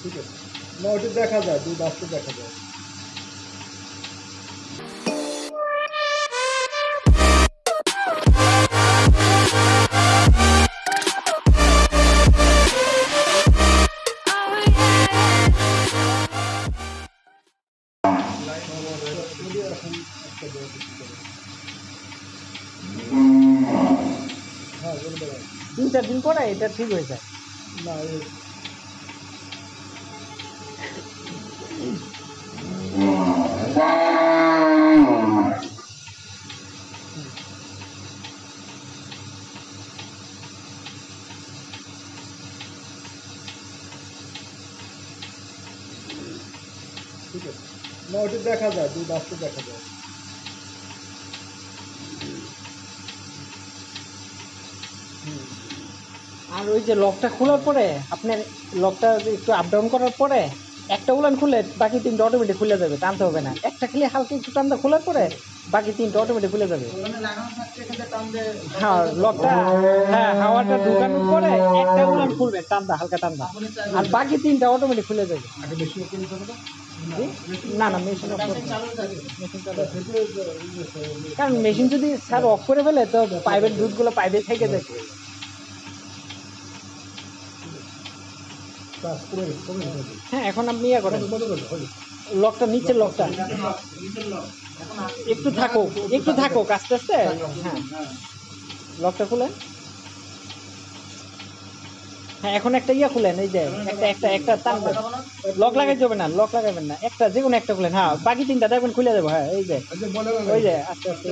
ঠিক আছে না ওটা দেখা যায় দুধ আসতে দেখা যায় হ্যাঁ বলে দেবেন 3-4 দিন পরে এটা ঠিক হয়ে যায় না ঠিক আছে না ওটা দেখা যায় দুধ আসতে দেখা যায় আর ওই যে লকটা খোলার পরে আপনার লকটা একটু আপ ডাউন করার পরে একটা উলান খুলে বাকি 3টা অটোমেটিক খুলে যাবে, টানতে হবে না। একটা খেলে হালকা একটু টানতে খোলার পরে বাকি 3টা অটোমেটিক খুলে যাবে। হ্যাঁ লকটা, হ্যাঁ হাওয়াটা ঢুকানোর পরে একটা উলান খুলবে টানটা, হালকা টানটা, আর বাকি 3টা অটোমেটিক খুলে যাবে। না না মেশিন অফ করতে, কারণ মেশিন যদি স্যার অফ করে ফেলে তো পাইপের দুধগুলো পাইপে থেকে যায়। হ্যাঁ এখন আপনি ইয়ে করেন, লকটা নিচের লকটা একটু থাকুক আস্তে আস্তে। হ্যাঁ লকটা খুলেন। হ্যাঁ এখন একটা ইয়ে খুলেন, এই যে একটা টানবেন, লক লাগাইতে হবে না, লক লাগাবেন না, একটা যে কোনো একটা খুলেন। হ্যাঁ বাকি 3টা দেখবেন খুলে যাবো। হ্যাঁ এই যে ওই যে আস্তে আস্তে